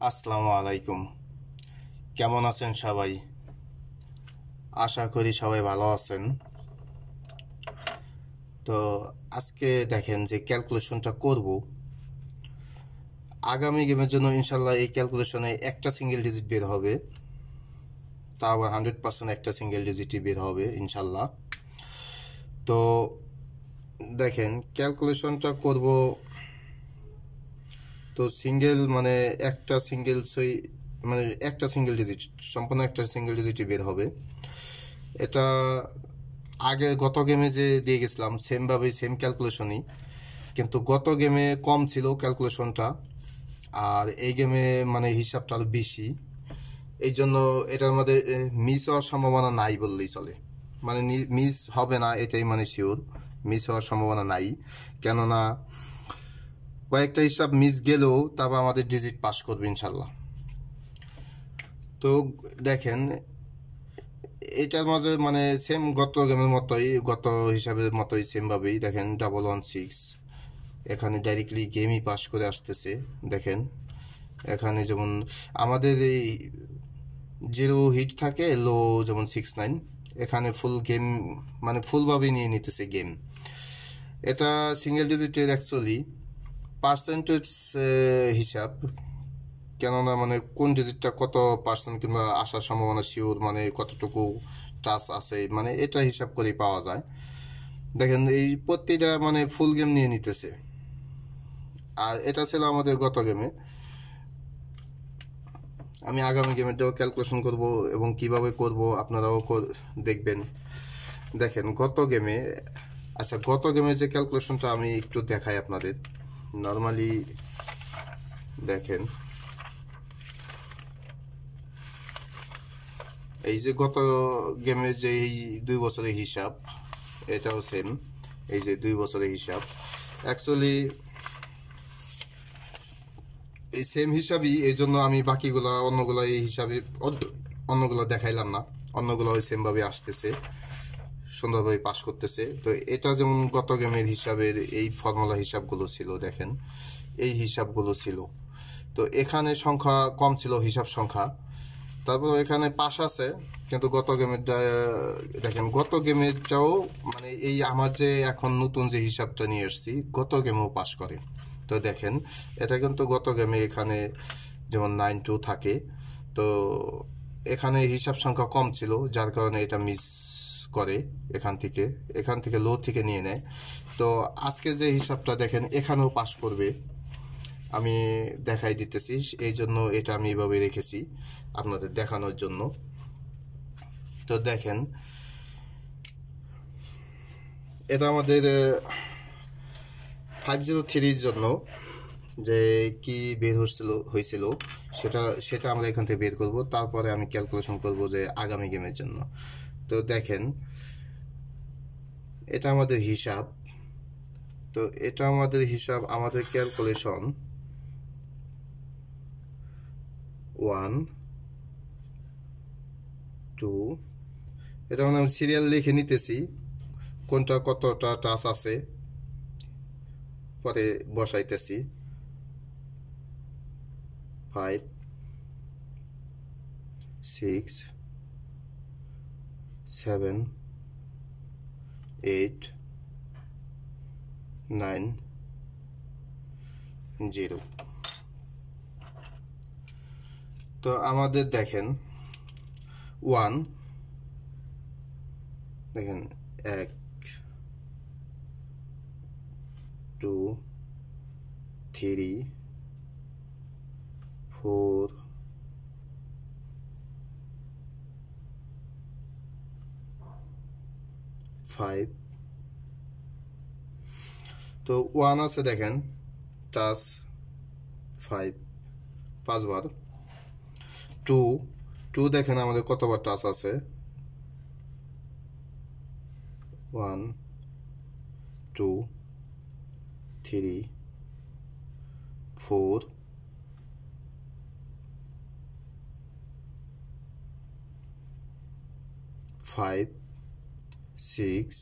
আসসালামু আলাইকুম। কেমন আছেন সবাই? আশা করি সবাই ভালো আছেন। তো আজকে দেখেন যে ক্যালকুলেশনটা করব, আগামী গেমের জন্য ইনশাল্লাহ এই ক্যালকুলেশনে একটা সিঙ্গেল ডিজিট বের হবে, তাও 100% একটা সিঙ্গেল ডিজিটই বের হবে ইনশাল্লাহ। তো দেখেন ক্যালকুলেশনটা করব, তো সিঙ্গেল মানে একটা সিঙ্গেল মানে একটা সিঙ্গেল ডিজিট, সম্পূর্ণ একটা সিঙ্গেল ডিজিটই বের হবে। এটা আগে গত গেমে যে দিয়ে গেছিলাম সেমভাবেই সেম ক্যালকুলেশনই, কিন্তু গত গেমে কম ছিল ক্যালকুলেশনটা, আর এই গেমে মানে হিসাবটা আরও বেশি। এই জন্য এটার মধ্যে মিস হওয়ার সম্ভাবনা নাই বললেই চলে। মানে মিস হবে না এটাই মানে শিওর, মিস হওয়ার সম্ভাবনা নাই। কেননা কয়েকটা হিসাব মিস গেলেও তারপর আমাদের ডিজিট পাস করবে ইনশাল্লাহ। তো দেখেন এটার মাঝে মানে সেম গত গেমের মতোই, গত হিসাবের মতোই সেমভাবেই দেখেন 116 এখানে ডাইরেক্টলি গেমই পাস করে আসতেছে। দেখেন এখানে যেমন আমাদের এই জিরো হিট থাকে, লো যেমন 69, এখানে ফুল গেম মানে ফুলভাবেই নিয়ে নিতেছে গেম। এটা সিঙ্গেল ডিজিটের অ্যাকচুয়ালি পার্সেন্টেজ হিসাব, কেননা মানে কোন ডিজিটটা কত পার্সেন্ট কিংবা আসার সম্ভাবনা শিওর, মানে কতটুকু টাচ আছে, মানে এটা হিসাব করেই পাওয়া যায়। দেখেন এই প্রতিটা মানে ফুল গেম নিয়ে নিতেছে, আর এটা ছিল আমাদের গত গেমে। আমি আগামী গেমেরটাও ক্যালকুলেশন করব এবং কিভাবে করব আপনারাও দেখবেন। দেখেন গত গেমে, আচ্ছা গত গেমের যে ক্যালকুলেশনটা আমি একটু দেখাই আপনাদের। নর্মালি দেখেন এই যে গত গেমের যে এই 2 বছরের হিসাব, এটাও সেম, এই যে 2 বছরের হিসাব অ্যাকচুয়ালি এই সেম হিসাবই। এই জন্য আমি বাকিগুলা অন্যগুলো এই হিসাবে অন্যগুলো দেখাইলাম না, অন্যগুলো ওই সেমভাবে আসতেছে, সুন্দরভাবে পাস করতেছে। তো এটা যেমন গত গেমের হিসাবের এই ফর্মুলা হিসাবগুলো ছিল, দেখেন এই হিসাবগুলো ছিল। তো এখানে সংখ্যা কম ছিল, হিসাব সংখ্যা, তারপর এখানে পাস আছে। কিন্তু গত গেমেরটা দেখেন, গত গেমেরটাও মানে এই আমার যে এখন নতুন যে হিসাবটা নিয়ে এসছি গত গেমেও পাস করে। তো দেখেন এটা কিন্তু গত গেমে এখানে যেমন 9-2 থাকে, তো এখানে হিসাব সংখ্যা কম ছিল যার কারণে এটা মিস করে, এখান থেকে লো থেকে নিয়ে নেয়। তো আজকে যে হিসাবটা দেখেন এখানেও পাস করবে, আমি দেখাই দিতেছি। এই জন্য এটা আমি এভাবে রেখেছি আপনাদের দেখানোর জন্য। তো দেখেন এটা আমাদের 503-র জন্য যে কি বের হয়েছিল সেটা সেটা আমরা এখান থেকে বের করব, তারপরে আমি ক্যালকুলেশন করব যে আগামী গেমের জন্য। তো দেখেন এটা আমাদের হিসাব, তো এটা আমাদের হিসাব, আমাদের ক্যালকুলেশন 1 2, এটা মানে আমি সিরিয়াল লিখে নিতেছি কোনটা কতটা টাচ আছে, পরে বসাইতেছি 5 6 7 8 9 0। তো আমাদের দেখেন 1, দেখেন 1 2 3 4 5, তো 1 আছে দেখেন টাচ 5 5বার। 2 দেখেন আমাদের কতবার টাচ আছে, 1 2 3 4 5 6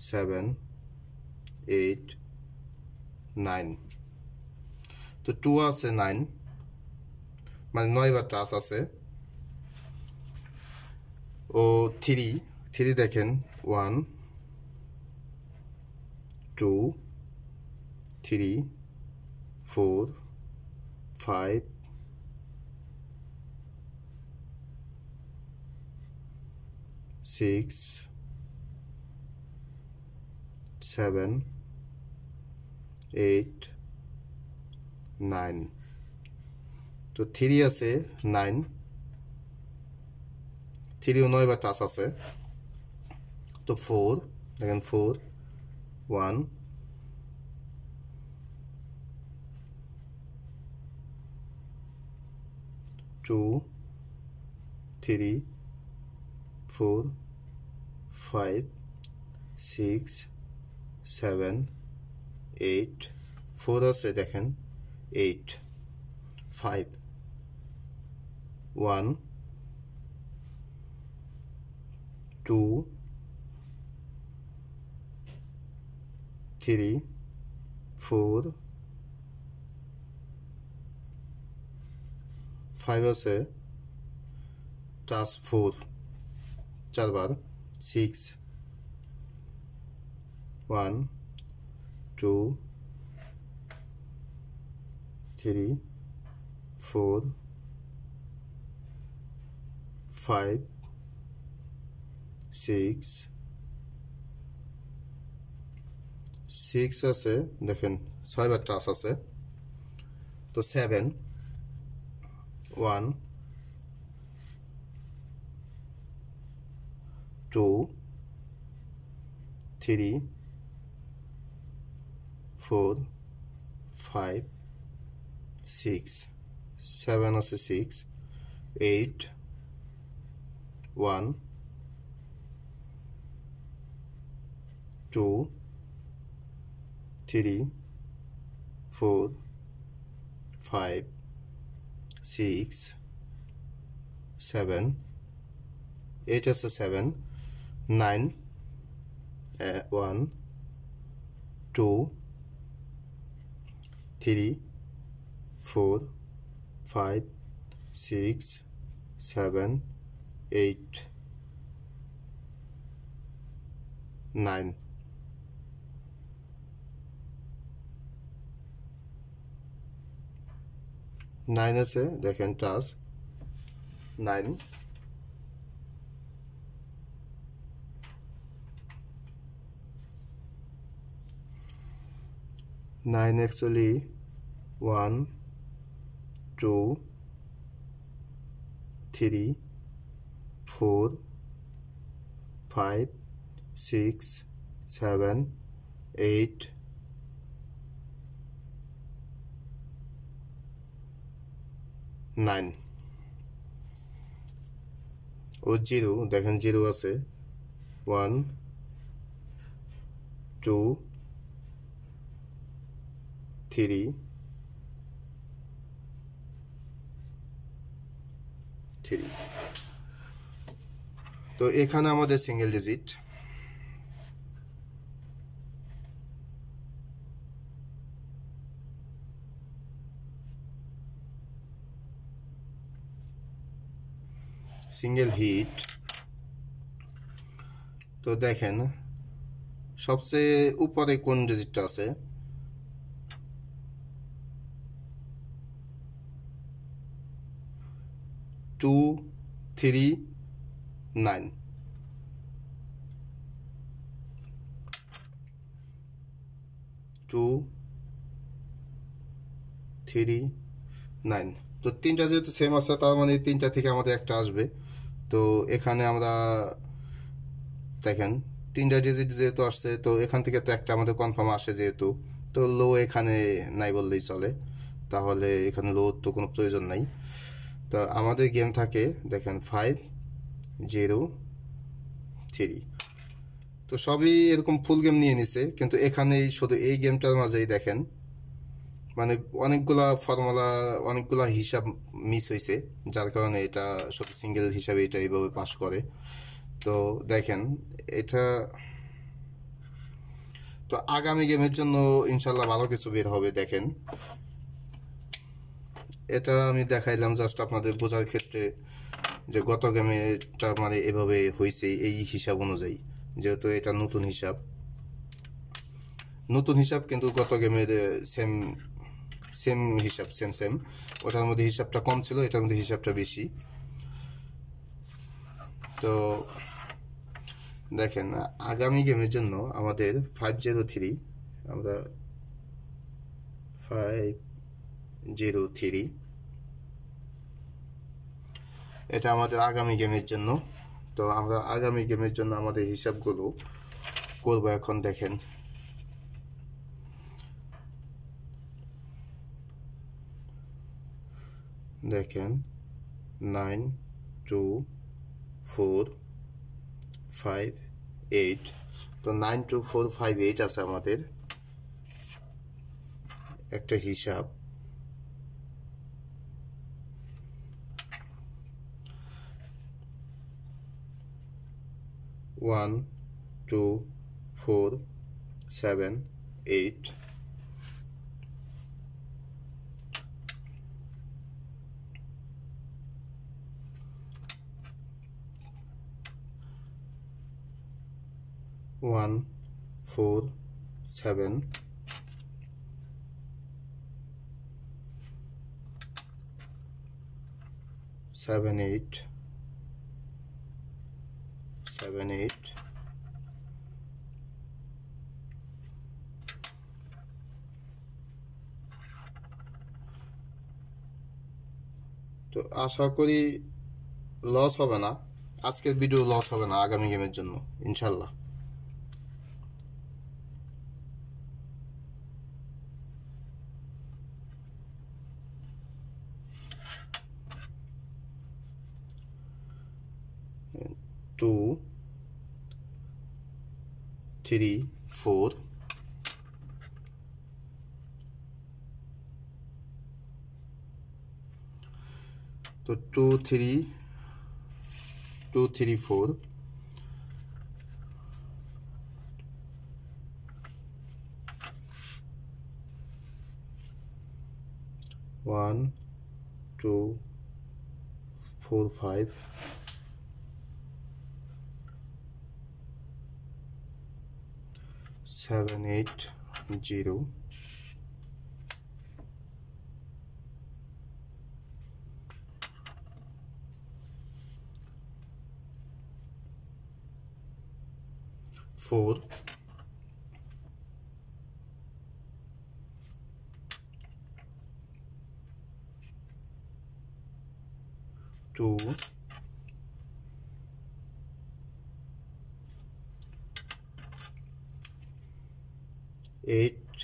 7 8 9। তো 2 আছে 9, মানে 9বার টাচ আছে। ও 3 দেখেন 1 2 3 4 5 6 7 8 9। তো 3 আছে 9, 3 ও 9বার টাচ আছে। তো 4 দেখেন 4 1 2 3 4 5 6 7 8 4 আছে দেখেন 8 5 1 2 3 4 5 আছে টাচ 4 4বার 6 1 2 3 4 5 6 আছে দেখেন 6বার টাচ আছে। তো 7 1 2 3 4 5 6 7 আছে 6 8 1 2 3 4 5 6 7 8 আছে 7 9 1 2 3 4 5 6 7 8 9। নাইন আছে দেখেন টাচ 9 9 actually 1 2 3 4 5 6 7 8 9। ও 0 দেখেন 0 আছে 1 2 3 3। তো এখানে আমাদের সিঙ্গেল ডিজিট। Single hit. তো দেখেন সবচেয়ে উপরে কোন ডিজিটটা আছে? 2 3 9। টু 3 9। তো তিনটা যেহেতু সেম আছে তার মানে তিনটা থেকে আমাদের একটা আসবে। তো এখানে আমরা দেখেন তিনটা ডিজিট যেহেতু আসছে তো এখান থেকে তো একটা আমাদের কনফার্ম আসে যেহেতু, তো লো এখানে নাই বললেই চলে, তাহলে এখানে লো তো কোনো প্রয়োজন নাই। তো আমাদের গেম থাকে দেখেন 5 0 3। তো সবই এরকম ফুল গেম নিয়ে নিছে, কিন্তু এখানে শুধু এই গেমটার মাঝেই দেখেন মানে অনেকগুলা ফর্মুলা অনেকগুলা হিসাব মিস হয়েছে, যার কারণে এটা শুধু সিঙ্গেল হিসাবে এটা এইভাবে পাস করে। তো দেখেন এটা তো আগামী গেমের জন্য ইনশাল্লাহ ভালো কিছু বের হবে। দেখেন এটা আমি দেখাইলাম জাস্ট আপনাদের বোঝার ক্ষেত্রে যে গত গেমেটা মানে এভাবে হয়েছে এই হিসাব অনুযায়ী, যেহেতু এটা নতুন হিসাব কিন্তু গত গেমের সেম সেম হিসাব সেম ওটার মধ্যে হিসাবটা কম ছিল, এটার মধ্যে হিসাবটা বেশি। তো দেখেন আগামী গেমের জন্য আমাদের 503 আমরা 503 এটা আমাদের আগামী গেমের জন্য। তো আমরা আগামী গেমের জন্য আমাদের হিসাবগুলো করবো এখন। দেখেন 9 2 4 5 8, তো 9 2 4 5 8 আছে আমাদের একটা হিসাব। ওয়ান 2 4 7 8, ওয়ান 4 7 7 8 7 8, তো আশা করি লস হবে না, আজকের ভিডিও লস হবে না আগামী গেমের জন্য ইনশাল্লাহ। টু 3 4, তো 2 3 4 1 2 4 5 7 8 0, 4 2 8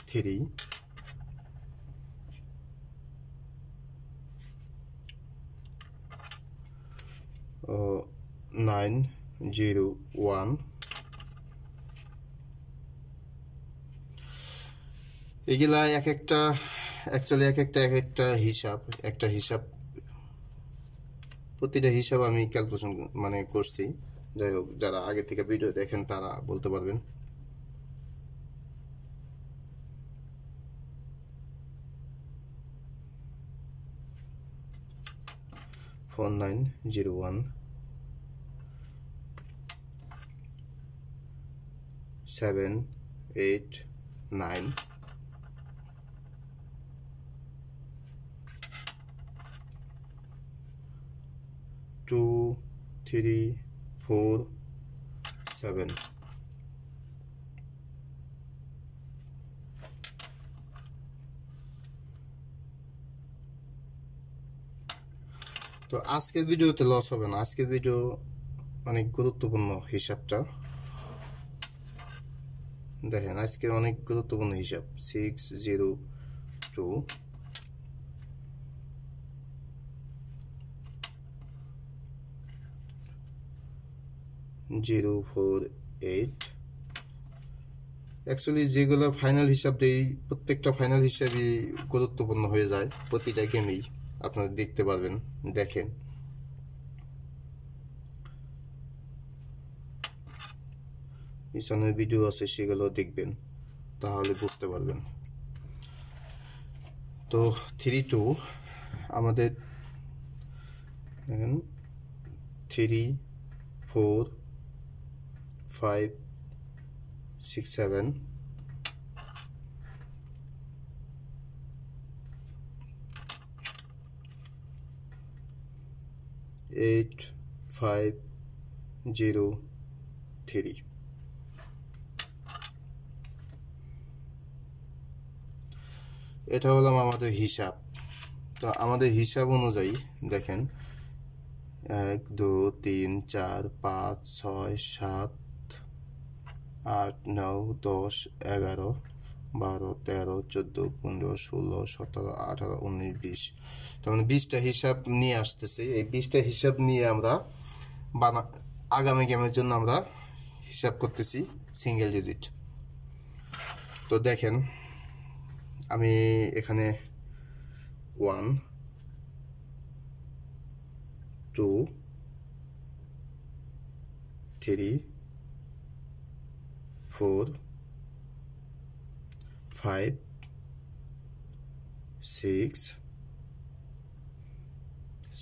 3 9 0 1। এগুলা এক একটা অ্যাকচুয়ালি এক একটা হিসাব, প্রতিটা হিসাব আমি ক্যালকুলেশন মানে করছি। যাই হোক, যারা আগে থেকে ভিডিও দেখেন তারা বলতে পারবেন। ফোর 9 0 1 7 8 9, 2 3 4 7। তো আজকের ভিডিওতে লস হবে না, আজকের ভিডিও অনেক গুরুত্বপূর্ণ হিসাবটা দেখেন, আজকের অনেক গুরুত্বপূর্ণ হিসাব 6 0 2 0 4 8। অ্যাকচুয়ালি যেগুলো ফাইনাল হিসাব দেই প্রত্যেকটা ফাইনাল হিসাবই গুরুত্বপূর্ণ হয়ে যায় প্রতিটা গেমেই, আপনারা দেখতে পারবেন। দেখেন পিছনের ভিডিও আছে, সেগুলো দেখবেন তাহলে বুঝতে পারবেন। তো 3 2 আমাদের দেখেন 3 4 5 6 7 8 5 0 3। এটা হলো আমাদের হিসাব। তো আমাদের হিসাব অনুযায়ী দেখেন 1 2 3 4 5 6 7 8 9 10 11 12 13 14 15 16 17 18 19 20। তার মানে 20টা হিসাব নিয়ে আসতেছে। এই 20টা হিসাব নিয়ে আমরা আগামী গেমের জন্য আমরা হিসাব করতেছি সিঙ্গেল ডিজিট। তো দেখেন আমি এখানে 1 2 3 4 5 6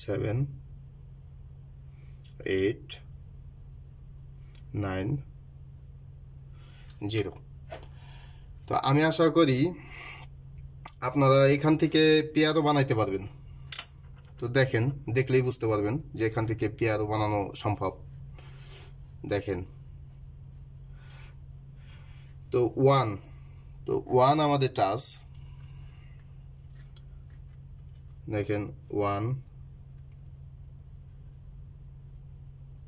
7 8 9 0। তো আমি আশা করি আপনারা এখান থেকে পেয়ারও বানাইতে পারবেন। তো দেখেন, দেখলেই বুঝতে পারবেন যে এখান থেকে পেয়ারও বানানো সম্ভব। দেখেন তো 1 আমাদের টাচ। দেখেন 1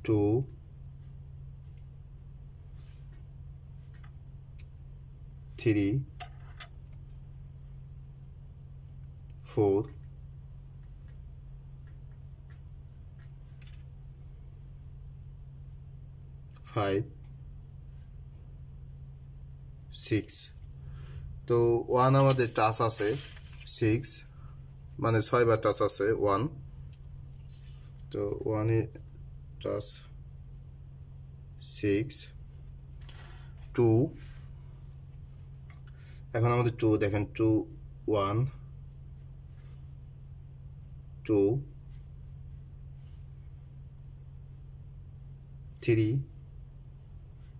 2 3 4 5 6। তো 1 আমাদের টাচ আছে 6, মানে 6 বার টাচ আছে 1। তো 1 এ টাচ 6 2। এখন আমাদের 2 দেখেন 2 1 2 3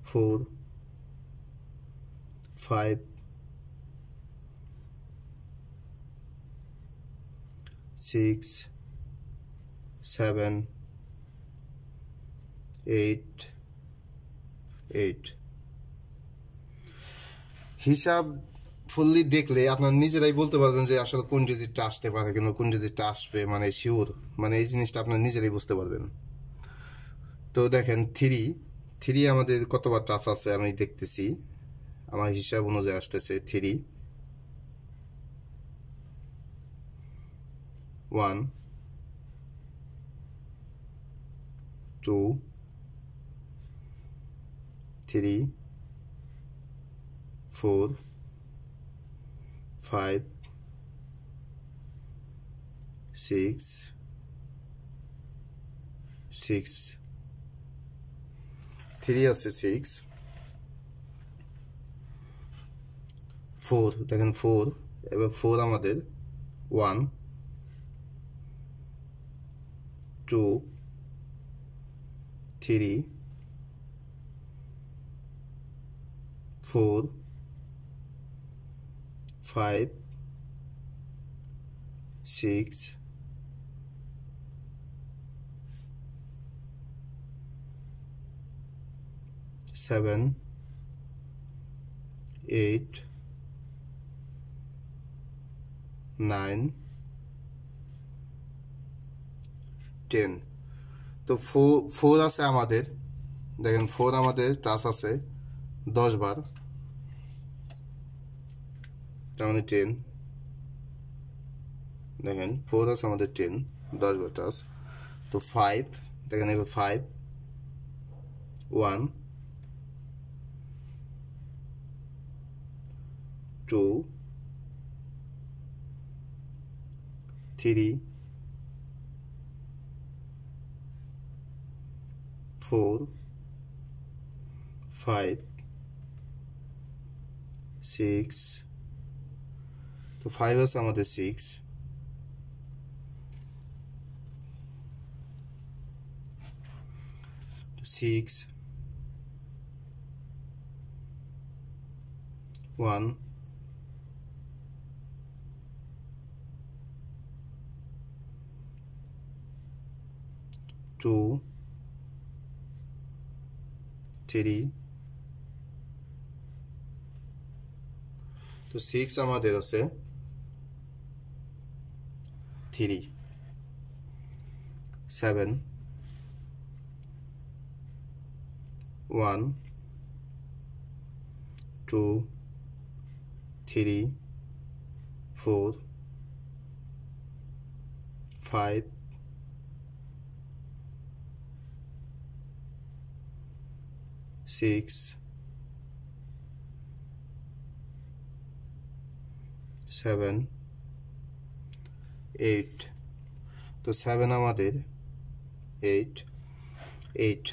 4 5 6 7 8 8। হিসাব ফুললি দেখলে আপনার নিজেরাই বলতে পারবেন যে আসলে কোন ডিজিটটা আসতে পারে কিংবা কোন ডিজিটটা আসবে, মানে শিওর, মানে এই জিনিসটা আপনার নিজেরাই বুঝতে পারবেন। তো দেখেন 3 আমাদের কতবার টাচ আছে আমি দেখতেছি। আমার হিসাব অনুযায়ী আসতেছে 3 1 2 3 4 5 6 6 3 আছে 6 4 দেখেন 4। এবার 4 আমাদের 1 2 3 4 5 6 7 8 9 10। তো 4 আছে আমাদের, দেখেন 4 আমাদের টাচ আছে 10 বার, তার মানে 10। দেখেন 4 আছে আমাদের 10 10 বার টাচ। তো 5 দেখেন এবার 5 1 2 3 4 5 6। তো তো 5 আছে আমাদের 6, 6 1 2 3 তো 6 আমাদের আছে 3 7 1 2 3 4 5 6 7 8 তো 7 আমাদের 8 8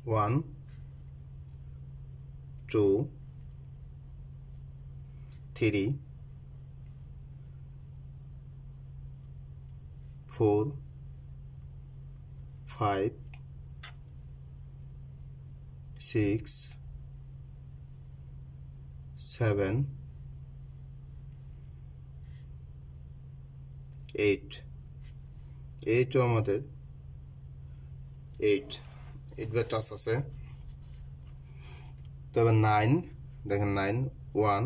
1 2 3 4 5 6 7 8 8 আমাদের 8 বার টাচ আছে। তবে 9 দেখেন 9 1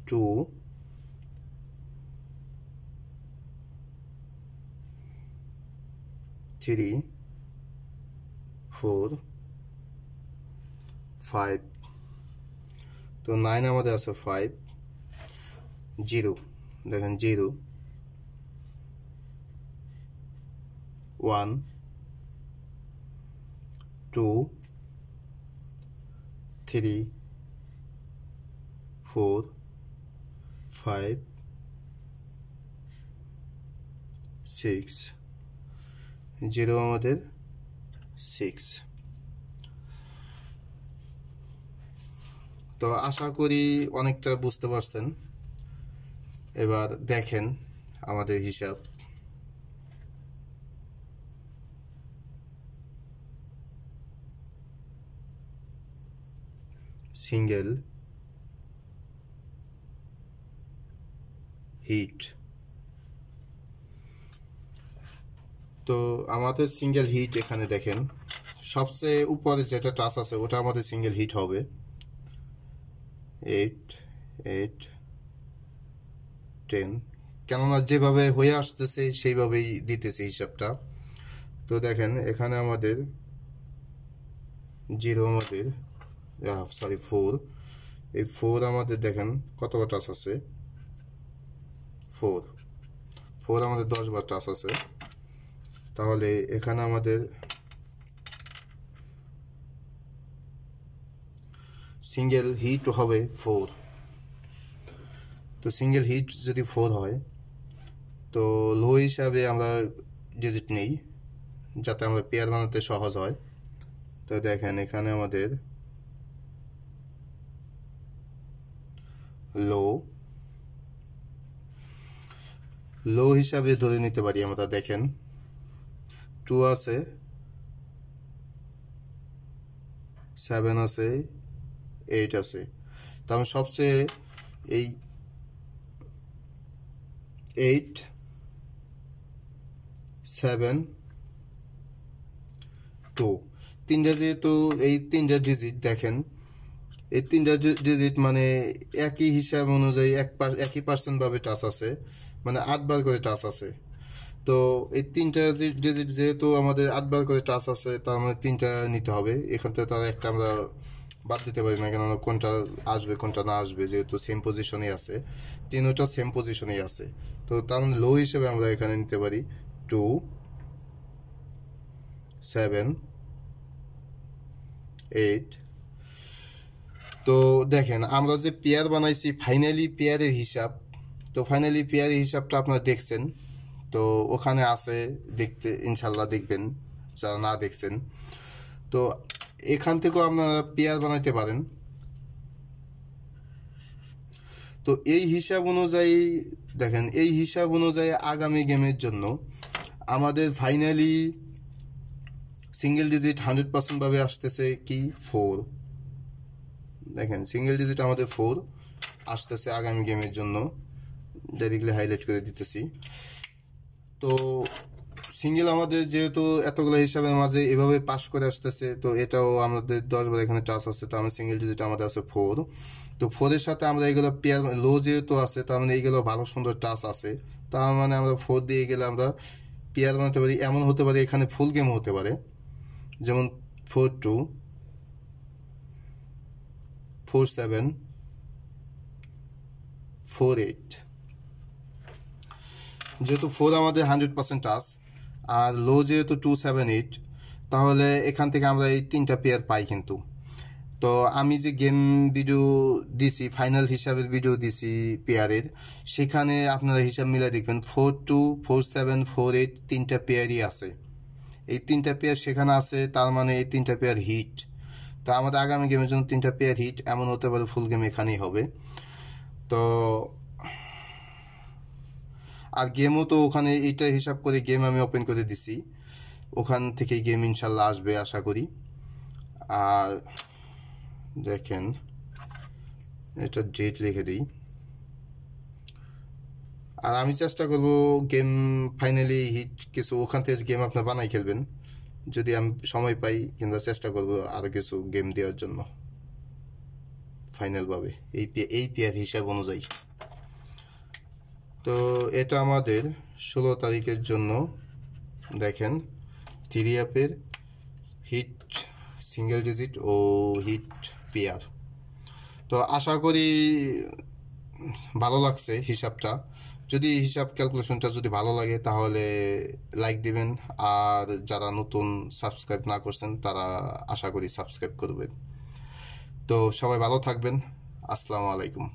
2 3 4 5 তো 9 আমাদের আছে 5 0 দেখেন 0 1 2 3 4 5 6 0 আমাদের 6। তো আশা করি অনেকটা বুঝতে পারছেন। এবার দেখেন আমাদের হিসাব। সিঙ্গেল হিট, তো আমাদের সিঙ্গেল হিট এখানে দেখেন সবচেয়ে উপরে যেটা টাচ আছে ওটা আমাদের সিঙ্গেল হিট হবে 8 8 10, কেননা যেভাবে হয়ে আসতেছে সেইভাবেই দিতেছে হিসাবটা। তো দেখেন এখানে আমাদের 0 আমাদের সরি 4, এই 4 আমাদের দেখেন কতবার টাচ আছে 4 4 আমাদের 10 বার টাচ আছে। তাহলে এখানে আমাদের সিঙ্গেল হিট হবে 4। তো সিঙ্গেল হিট যদি 4 হয় তো লো হিসাবে আমরা ডিজিট নেই যাতে আমরা পেয়ার বানাতে সহজ হয়। তো দেখেন এখানে আমাদের লো হিসাবে ধরে নিতে পারি আমরা। দেখেন 2 আছে 7 আছে 8 আছে, তার সবচেয়ে এই 8 7 2 তিনটা, যেহেতু এই তিনটা ডিজিট দেখেন এই তিনটা ডিজিট মানে একই হিসাব অনুযায়ী একই পার্সেন্ট ভাবে টাচ আছে, মানে 8 বার করে টাচ আছে। তো এই তিনটা ডিজিট যেহেতু আমাদের 8 বার করে টাচ আছে তার মানে 3টা নিতে হবে। এখান থেকে তার একটা আমরা বাদ দিতে পারি না, কেননা কোনটা আসবে কোনটা না আসবে, যেহেতু সেম পজিশনে আছে, তিনটা সেম পজিশনেই আছে। তো তার মানে লো হিসেবে আমরা এখানে নিতে পারি 2 7 8। তো দেখেন আমরা যে পেয়ার বানাইছি ফাইনালি পেয়ারের হিসাব, তো ফাইনালি পেয়ারের হিসাবটা আপনারা দেখছেন, তো ওখানে আছে দেখতে ইনশাল্লাহ দেখবেন যারা না দেখছেন। তো এখান থেকেও আপনারা পেয়ার বানাইতে পারেন। তো এই হিসাব অনুযায়ী দেখেন, এই হিসাব অনুযায়ী আগামী গেমের জন্য আমাদের ফাইনালি সিঙ্গেল ডিজিট 100% ভাবে আসতেছে কি 4। দেখেন সিঙ্গেল ডিজিট আমাদের 4 আসতেছে আগামী গেমের জন্য, ডাইরেক্টলি হাইলাইট করে দিতেছি। তো সিঙ্গেল আমাদের যেহেতু এতগুলো হিসাবের মাঝে এভাবে পাস করে আসতেছে, তো এটাও আমাদের 10 বার এখানে টাচ আছে, তার মানে সিঙ্গেল ডিজিট আমাদের আছে 4। তো 4-এর সাথে আমরা এগুলো পেয়ার লো যেহেতু আছে, তার মানে এইগুলো ভালো সুন্দর টাচ আছে, তার মানে আমরা 4 দিয়ে গেলে আমরা পেয়ার বানাতে পারি। এমন হতে পারে এখানে ফুল গেম হতে পারে, যেমন 4-2, 4-7, 4-8। যেহেতু 4 আমাদের 100% টাচ, আর লো যেহেতু 2-7-8, তাহলে এখান থেকে আমরা এই 3টা পেয়ার পাই কিন্তু। তো আমি যে গেম ভিডিও দিছি, ফাইনাল হিসাবের ভিডিও দিছি পেয়ারের, সেখানে আপনারা হিসাব মিলে দেখবেন 4-2, 4-7, 4-8 3টা পেয়ারই আছে। এই 3টা পেয়ার সেখানে আছে, তার মানে এই 3টা পেয়ার হিট। তো আমাদের আগামী গেমের জন্য 3টা পেয়ার হিট, এমন হতে পারে ফুল গেম এখানেই হবে। তো আর গেমও তো ওখানে এইটা হিসাব করে গেম আমি ওপেন করে দিছি, ওখান থেকে গেম ইনশাল্লাহ আসবে আশা করি। আর দেখেন এটা ডেট লিখে দিই, আর আমি চেষ্টা করব গেম ফাইনালি হিট কিছু ওখান থেকে গেম আপনার বানাই খেলবেন যদি আমি সময় পাই, কিংবা চেষ্টা করব আরও কিছু গেম দেওয়ার জন্য ফাইনালভাবে এই পেয়ার হিসাব অনুযায়ী। তো এটা আমাদের 16 তারিখের জন্য দেখেন 3 অ্যাপের হিট সিঙ্গেল ডিজিট ও হিট পেয়ার। তো আশা করি ভালো লাগছে হিসাবটা। যদি হিসাব ক্যালকুলেশনটা যদি ভালো লাগে তাহলে লাইক দিবেন, আর যারা নতুন সাবস্ক্রাইব না করছেন তারা আশা করি সাবস্ক্রাইব করবেন। তো সবাই ভালো থাকবেন, আসসালামু আলাইকুম।